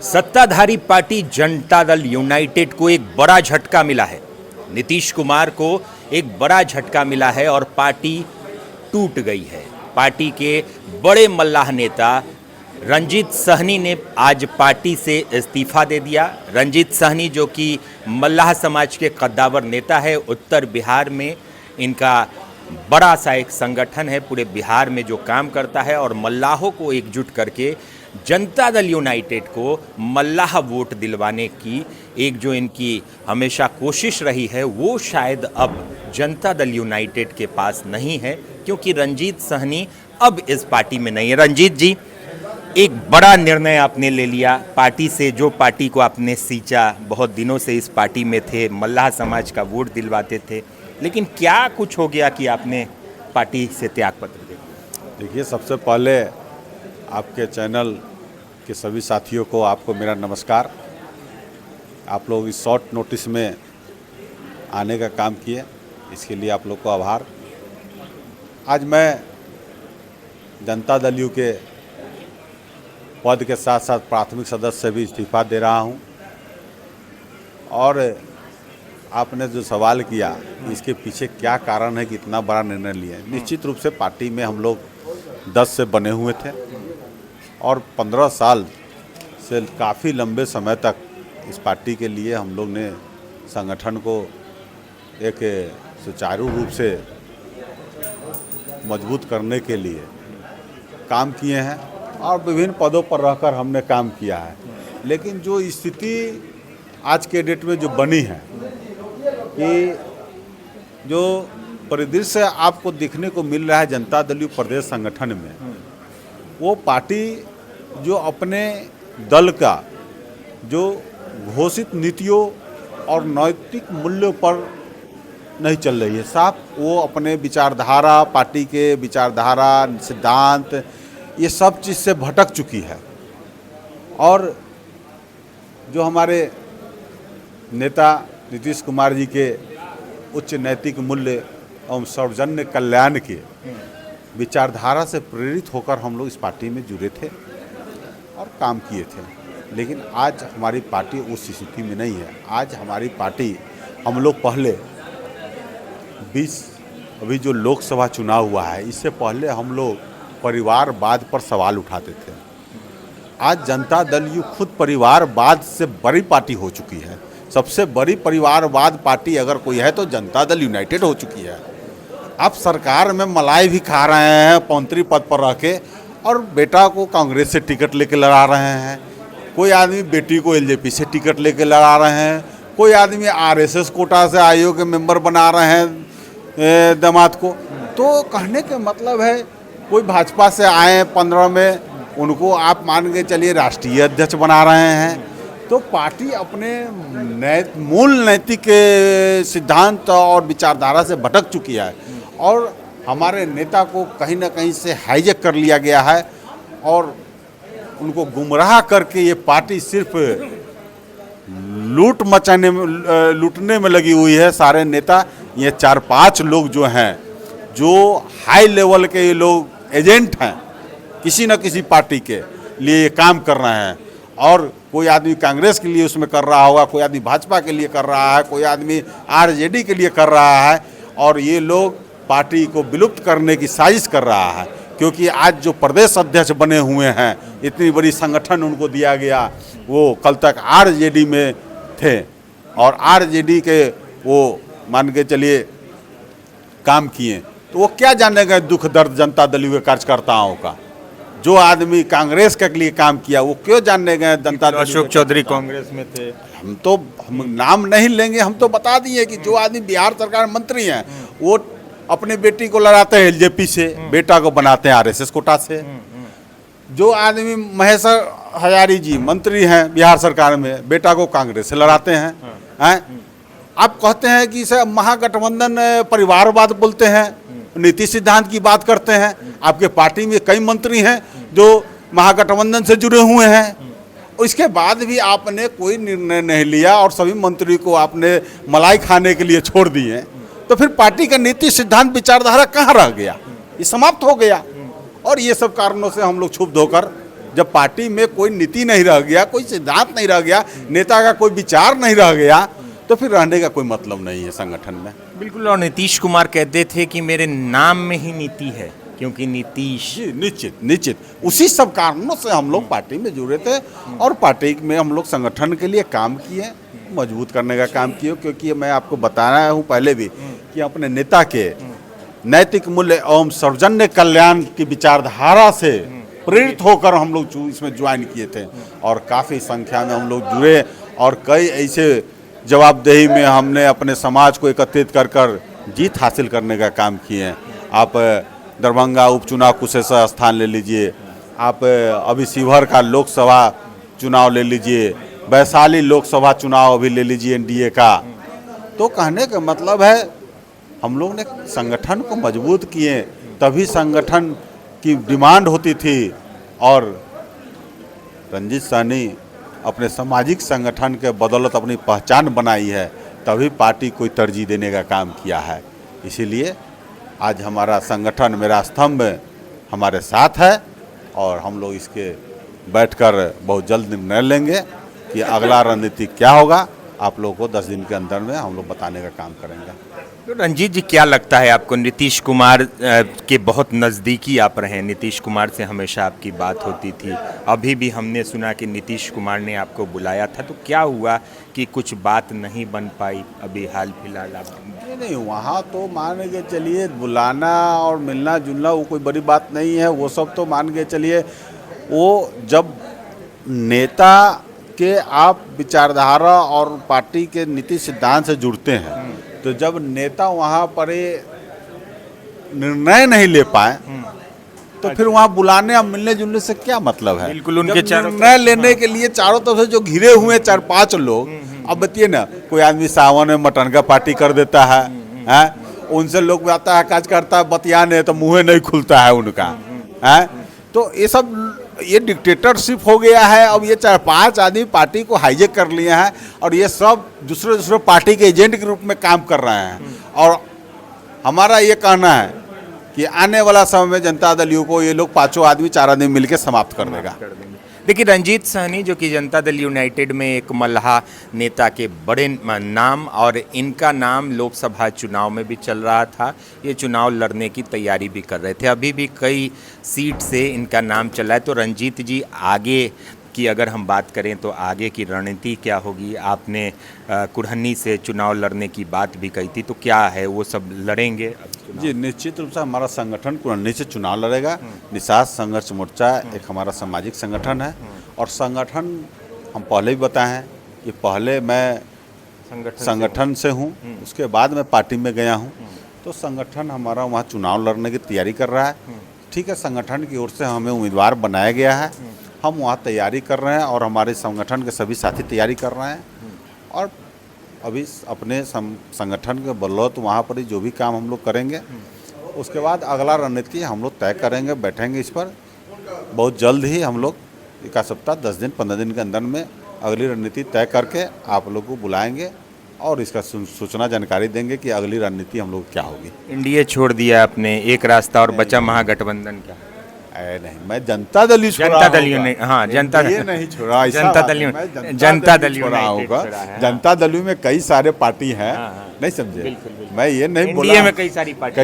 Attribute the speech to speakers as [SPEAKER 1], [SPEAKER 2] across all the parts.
[SPEAKER 1] सत्ताधारी party Janata Dal United को एक बड़ा झटका मिला है। नीतीश कुमार को एक बड़ा झटका मिला है और पार्टी टूट गई है। पार्टी के बड़े मल्लाह नेता रंजीत सहनी ने आज पार्टी से इस्तीफा दे दिया। रंजीत सहनी जो कि मल्लाह समाज के कद्दावर नेता है, उत्तर बिहार में इनका बड़ा सा एक संगठन है, पूरे बिहार में जो काम करता है और मल्लाहों को एकजुट करके जनता दल यूनाइटेड को मल्लाह वोट दिलवाने की एक जो इनकी हमेशा कोशिश रही है, वो शायद अब जनता दल यूनाइटेड के पास नहीं है, क्योंकि रंजीत सहनी अब इस पार्टी में नहीं है। रंजीत जी, एक बड़ा निर्णय आपने ले लिया पार्टी से, जो पार्टी को आपने सींचा, बहुत दिनों से इस पार्टी में थे, मल्लाह समाज का वोट दिलवाते थे, लेकिन क्या कुछ हो गया कि आपने पार्टी से त्यागपत्र दे दिया?
[SPEAKER 2] देखिए, सबसे पहले आपके चैनल के सभी साथियों को आपको मेरा नमस्कार। आप लोग इस शॉर्ट नोटिस में आने का काम किए, इसके लिए आप लोग को आभार। आज मैं जनता दल यू के पद के साथ साथ प्राथमिक सदस्य से भी इस्तीफा दे रहा हूं। और आपने जो सवाल किया इसके पीछे क्या कारण है कि इतना बड़ा निर्णय लिया, निश्चित रूप से पार्टी में हम लोग 10 से बने हुए थे और 15 साल से काफ़ी लंबे समय तक इस पार्टी के लिए हम लोग ने संगठन को एक सुचारू रूप से मजबूत करने के लिए काम किए हैं और विभिन्न पदों पर रहकर हमने काम किया है। लेकिन जो स्थिति आज के डेट में जो बनी है कि जो परिदृश्य आपको देखने को मिल रहा है जनता दल यू प्रदेश संगठन में, वो पार्टी जो अपने दल का जो घोषित नीतियों और नैतिक मूल्यों पर नहीं चल रही है। साफ वो अपने विचारधारा, पार्टी के विचारधारा, सिद्धांत, ये सब चीज़ से भटक चुकी है। और जो हमारे नेता नीतीश कुमार जी के उच्च नैतिक मूल्य एवं सार्वजनिक कल्याण के विचारधारा से प्रेरित होकर हम लोग इस पार्टी में जुड़े थे और काम किए थे। लेकिन आज हमारी पार्टी उस स्थिति में नहीं है। आज हमारी पार्टी, हम लोग पहले अभी जो लोकसभा चुनाव हुआ है, इससे पहले हम लोग परिवारवाद पर सवाल उठाते थे। आज जनता दल यू खुद परिवारवाद से बड़ी पार्टी हो चुकी है। सबसे बड़ी परिवारवाद पार्टी अगर कोई है तो जनता दल यूनाइटेड हो चुकी है। आप सरकार में मलाई भी खा रहे हैं मंत्री पद पर रह के, और बेटा को कांग्रेस से टिकट लेके लड़ा रहे हैं। कोई आदमी बेटी को एलजेपी से टिकट लेके लड़ा रहे हैं। कोई आदमी आरएसएस कोटा से आयोग के मेंबर बना रहे हैं दामाद को। तो कहने के मतलब है, कोई भाजपा से आए 15 में, उनको आप मान के चलिए राष्ट्रीय अध्यक्ष बना रहे हैं। तो पार्टी अपने मूल नैतिक सिद्धांत और विचारधारा से भटक चुकी है और हमारे नेता को कहीं ना कहीं से हाईजैक कर लिया गया है और उनको गुमराह करके ये पार्टी सिर्फ लूटने में लगी हुई है। सारे नेता, ये 4-5 लोग जो हैं, जो हाई लेवल के ये लोग एजेंट हैं, किसी न किसी पार्टी के लिए ये काम कर रहे हैं। और कोई आदमी कांग्रेस के लिए उसमें कर रहा होगा, कोई आदमी भाजपा के लिए कर रहा है, कोई आदमी आरजेडी के लिए कर रहा है, और ये लोग पार्टी को विलुप्त करने की साजिश कर रहा है। क्योंकि आज जो प्रदेश अध्यक्ष बने हुए हैं, इतनी बड़ी संगठन उनको दिया गया, वो कल तक आरजेडी में थे और आरजेडी के वो मान के चलिए काम किए, तो वो क्या जानेगा दुख दर्द जनता दल यू के कार्यकर्ताओं का। जो आदमी कांग्रेस के लिए काम किया वो क्यों जानने गए जनता दल?
[SPEAKER 1] अशोक चौधरी कांग्रेस में थे।
[SPEAKER 2] हम नाम नहीं लेंगे, हम तो बता दिए कि जो आदमी बिहार सरकार मंत्री हैं, वो अपने बेटी को लड़ाते हैं एलजेपी से, बेटा को बनाते हैं आरएसएस कोटा से। जो आदमी महेश हजारी जी मंत्री हैं बिहार सरकार में, बेटा को कांग्रेस से लड़ाते हैं। आप कहते हैं कि इसे महागठबंधन परिवारवाद बोलते हैं, नीति सिद्धांत की बात करते हैं। आपके पार्टी में कई मंत्री हैं जो महागठबंधन से जुड़े हुए हैं, इसके बाद भी आपने कोई निर्णय नहीं लिया और सभी मंत्री को आपने मलाई खाने के लिए छोड़ दिए। तो फिर पार्टी का नीति सिद्धांत विचारधारा कहाँ रह गया? ये समाप्त हो गया। और ये सब कारणों से हम लोग क्षुब्ध होकर जब पार्टी में कोई नीति नहीं रह गया, कोई सिद्धांत नहीं रह गया, नेता का कोई विचार नहीं रह गया, तो फिर रहने का कोई मतलब नहीं है संगठन में।
[SPEAKER 1] बिल्कुल। और नीतीश कुमार कहते थे कि मेरे नाम में ही नीति है, क्योंकि नीतीश।
[SPEAKER 2] जी निश्चित निश्चित, उसी सब कारणों से हम लोग पार्टी में जुड़े थे और पार्टी में हम लोग संगठन के लिए काम किए, मजबूत करने का काम किए। क्योंकि मैं आपको बता रहा हूँ पहले भी कि अपने नेता के नैतिक मूल्य एवं सौजन्य कल्याण की विचारधारा से प्रेरित होकर हम लोग इसमें ज्वाइन किए थे और काफ़ी संख्या में हम लोग जुड़े और कई ऐसे जवाबदेही में हमने अपने समाज को एकत्रित कर जीत हासिल करने का काम किए हैं। आप दरभंगा उपचुनाव कुशेश्वर स्थान ले लीजिए, आप अभी शिवहर का लोकसभा चुनाव ले लीजिए, वैशाली लोकसभा चुनाव अभी ले लीजिए एनडीए का। तो कहने का मतलब है हम लोग ने संगठन को मजबूत किए, तभी संगठन की डिमांड होती थी। और रंजीत साहनी अपने सामाजिक संगठन के बदौलत अपनी पहचान बनाई है, तभी पार्टी को तरजीह देने का काम किया है। इसीलिए आज हमारा संगठन, मेरा स्तंभ हमारे साथ है और हम लोग इसके बैठकर बहुत जल्द निर्णय लेंगे कि अगला रणनीति क्या होगा। आप लोगों को 10 दिन के अंदर में हम लोग बताने का काम करेंगे।
[SPEAKER 1] तो रंजीत जी, क्या लगता है आपको? नीतीश कुमार के बहुत नज़दीकी आप रहे हैं, नीतीश कुमार से हमेशा आपकी बात होती थी। अभी भी हमने सुना कि नीतीश कुमार ने आपको बुलाया था, तो क्या हुआ कि कुछ बात नहीं बन पाई अभी हाल फिलहाल? आप
[SPEAKER 2] नहीं, वहाँ तो मान के चलिए बुलाना और मिलना जुलना वो कोई बड़ी बात नहीं है। वो सब तो मान के चलिए, वो जब नेता के आप विचारधारा और पार्टी के नीति सिद्धांत से जुड़ते हैं, तो जब नेता वहाँ पर निर्णय नहीं ले पाए तो फिर वहाँ बुलाने और मिलने जुलने से क्या मतलब है?
[SPEAKER 1] बिल्कुल, उनके
[SPEAKER 2] निर्णय लेने के लिए चारों तरफ से जो घिरे हुए 4-5 लोग, अब बताइए ना, कोई आदमी सावन में मटन का पार्टी कर देता है, हैं? उनसे लोग आता है काज करता है बतियाने, तो मुँह नहीं खुलता है उनका, हैं? तो ये सब ये डिक्टेटरशिप हो गया है। अब ये 4-5 आदमी पार्टी को हाईजेक कर लिए हैं और ये सब दूसरे पार्टी के एजेंट के रूप में काम कर रहे हैं। और हमारा ये कहना है कि आने वाला समय में जनता दल यू को ये लोग 5 आदमी 4 आदमी मिलकर समाप्त कर देगा।
[SPEAKER 1] देखिए, रंजीत साहनी जो कि जनता दल यूनाइटेड में एक मल्लाह नेता के बड़े नाम, और इनका नाम लोकसभा चुनाव में भी चल रहा था, ये चुनाव लड़ने की तैयारी भी कर रहे थे, अभी भी कई सीट से इनका नाम चल रहा है। तो रंजीत जी, आगे की अगर हम बात करें तो आगे की रणनीति क्या होगी? आपने कुढ़नी से चुनाव लड़ने की बात भी कही थी, तो क्या है, वो सब लड़ेंगे?
[SPEAKER 2] जी निश्चित रूप से हमारा संगठन कुढ़नी से चुनाव लड़ेगा। निषाद संघर्ष मोर्चा एक हमारा सामाजिक संगठन है और संगठन हम पहले भी बताए हैं कि पहले मैं संगठन से हूँ, उसके बाद मैं पार्टी में गया हूँ। तो संगठन हमारा वहाँ चुनाव लड़ने की तैयारी कर रहा है। ठीक है, संगठन की ओर से हमें उम्मीदवार बनाया गया है, हम वहाँ तैयारी कर रहे हैं और हमारे संगठन के सभी साथी तैयारी कर रहे हैं। और अभी अपने संगठन के बदौलत वहाँ पर ही जो भी काम हम लोग करेंगे, उसके बाद अगला रणनीति हम लोग तय करेंगे, बैठेंगे इस पर। बहुत जल्द ही हम लोग 1 सप्ताह 10 दिन 15 दिन के अंदर में अगली रणनीति तय करके आप लोग को बुलाएंगे और इसका सूचना जानकारी देंगे कि अगली रणनीति हम लोग क्या होगी।
[SPEAKER 1] एनडीए छोड़ दिया आपने, एक रास्ता और बचा महागठबंधन का?
[SPEAKER 2] नहीं, मैं जनता दल ही छोड़ा,
[SPEAKER 1] जनता दल यूनाइटेड, हाँ जनता
[SPEAKER 2] ये नहीं छोड़ा,
[SPEAKER 1] जनता दल यूनाइटेड,
[SPEAKER 2] जनता दल में कई सारे पार्टी हैं, नहीं समझे? मैं ये नहीं बोला
[SPEAKER 1] इंडिया में कई सारी पार्टी,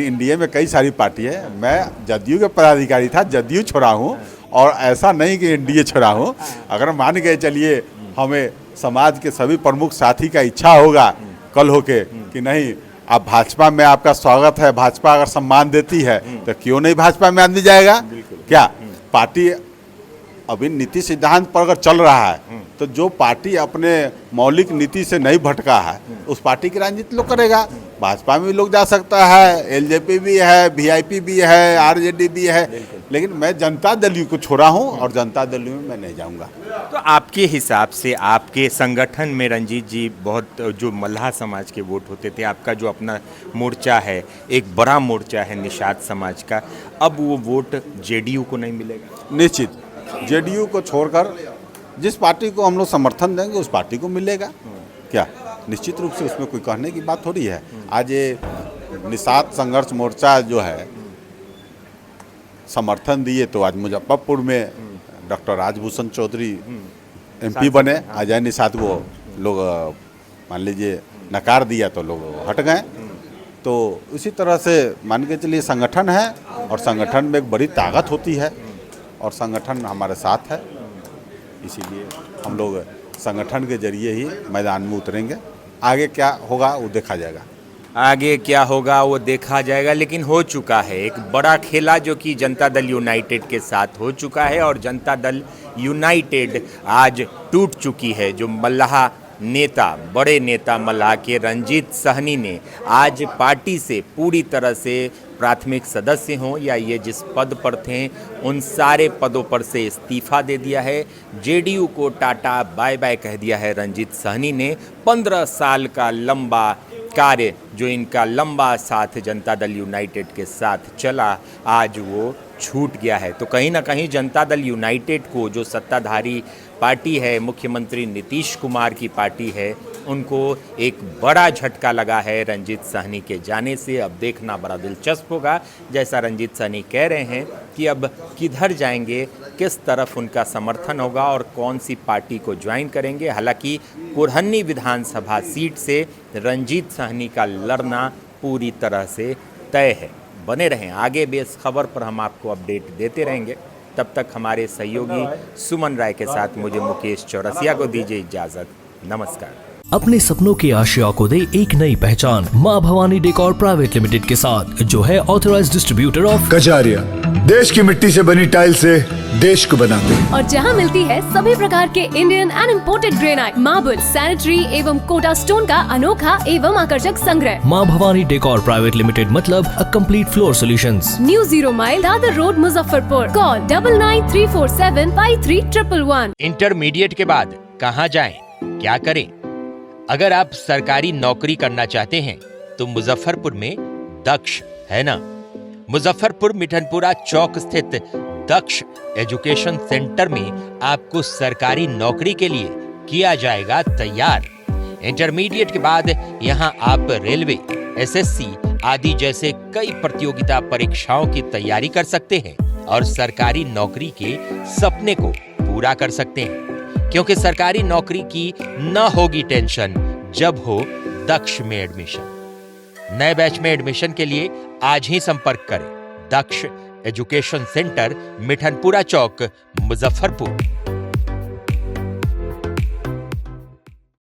[SPEAKER 2] इंडिया में कई सारी पार्टी है। मैं जदयू के पदाधिकारी था, जदयू छोड़ा हूँ और ऐसा नहीं कि एनडीए छोड़ा हूँ। अगर मान के चलिए हमें समाज के सभी प्रमुख साथी का इच्छा होगा कल होके कि नहीं आप भाजपा में आपका स्वागत है, भाजपा अगर सम्मान देती है तो क्यों नहीं भाजपा में आदमी जाएगा? क्या पार्टी अभी नीति सिद्धांत पर अगर चल रहा है तो जो पार्टी अपने मौलिक नीति से नहीं भटका है उस पार्टी की राजनीति लोग करेगा। भाजपा में भी लोग जा सकता है, एलजेपी भी है, वीआईपी भी है, आरजेडी भी है, लेकिन मैं जनता दल यू को छोड़ा हूं और जनता दल यू में मैं नहीं जाऊंगा।
[SPEAKER 1] तो आपके हिसाब से आपके संगठन में रंजीत जी बहुत जो मल्लाह समाज के वोट होते थे, आपका जो अपना मोर्चा है, एक बड़ा मोर्चा है निषाद समाज का, अब वो वोट जेडीयू को नहीं मिलेगा?
[SPEAKER 2] निश्चित जेडीयू को छोड़कर जिस पार्टी को हम लोग समर्थन देंगे उस पार्टी को मिलेगा। क्या निश्चित रूप से उसमें कोई कहने की बात थोड़ी है। आज ये निषाद संघर्ष मोर्चा जो है समर्थन दिए तो आज मुजफ्फरपुर में डॉक्टर राजभूषण चौधरी एमपी बने। अजय निषाद को लोग मान लीजिए नकार दिया तो लोग हट गए। तो इसी तरह से मान के चलिए संगठन है और संगठन में एक बड़ी ताकत होती है और संगठन हमारे साथ है, इसीलिए हम लोग संगठन के जरिए ही मैदान में उतरेंगे। आगे क्या होगा वो देखा जाएगा।
[SPEAKER 1] आगे क्या होगा वो देखा जाएगा, लेकिन हो चुका है एक बड़ा खेला जो कि जनता दल यूनाइटेड के साथ हो चुका है और जनता दल यूनाइटेड आज टूट चुकी है। जो मल्लाह नेता, बड़े नेता मल्लाह के रंजीत सहनी ने आज पार्टी से पूरी तरह से प्राथमिक सदस्य हों या ये जिस पद पर थे उन सारे पदों पर से इस्तीफा दे दिया है। जेडीयू को टाटा बाय बाय कह दिया है रंजीत सहनी ने। 15 साल का लंबा कार्य जो इनका लंबा साथ जनता दल यूनाइटेड के साथ चला, आज वो छूट गया है। तो कहीं ना कहीं जनता दल यूनाइटेड को, जो सत्ताधारी पार्टी है, मुख्यमंत्री नीतीश कुमार की पार्टी है, उनको एक बड़ा झटका लगा है रंजीत सहनी के जाने से। अब देखना बड़ा दिलचस्प होगा, जैसा रंजीत सहनी कह रहे हैं कि अब किधर जाएंगे, किस तरफ उनका समर्थन होगा और कौन सी पार्टी को ज्वाइन करेंगे। हालांकि कुरहन्नी विधानसभा सीट से रंजीत सहनी का लड़ना पूरी तरह से तय है। बने रहें, आगे भी इस खबर पर हम आपको अपडेट देते रहेंगे। तब तक हमारे सहयोगी सुमन राय के साथ मुझे मुकेश चौरसिया को दीजिए इजाज़त। नमस्कार।
[SPEAKER 3] अपने सपनों की आशिया को दे एक नई पहचान माँ भवानी डेकोर प्राइवेट लिमिटेड के साथ, जो है ऑथराइज्ड डिस्ट्रीब्यूटर ऑफ
[SPEAKER 4] कजारिया। देश की मिट्टी से बनी टाइल से देश को बनाते हैं
[SPEAKER 5] और जहां मिलती है सभी प्रकार के Indian and imported granite, marble, sanitary एवं कोटा स्टोन का अनोखा एवं आकर्षक संग्रह।
[SPEAKER 3] माँ भवानी डेकोर प्राइवेट लिमिटेड मतलब a complete floor solutions.
[SPEAKER 5] New 0 mile Dadar road, Muzaffarpur. Call 9934753111।
[SPEAKER 1] Intermediate के बाद कहाँ जाएं, क्या करें? अगर आप सरकारी नौकरी करना चाहते हैं तो मुजफ्फरपुर में दक्ष है ना। मुजफ्फरपुर मिठनपुरा चौक स्थित दक्ष एजुकेशन सेंटर में आपको सरकारी नौकरी के लिए किया जाएगा तैयार। इंटरमीडिएट के बाद यहां आप रेलवे, एसएससी आदि जैसे कई प्रतियोगिता परीक्षाओं की तैयारी कर सकते हैं और सरकारी नौकरी के सपने को पूरा कर सकते हैं, क्योंकि सरकारी नौकरी की न होगी टेंशन जब हो दक्ष में एडमिशन। नए बैच में एडमिशन के लिए आज ही संपर्क करें। दक्ष एजुकेशन सेंटर, मिठनपुरा चौक, मुजफ्फरपुर।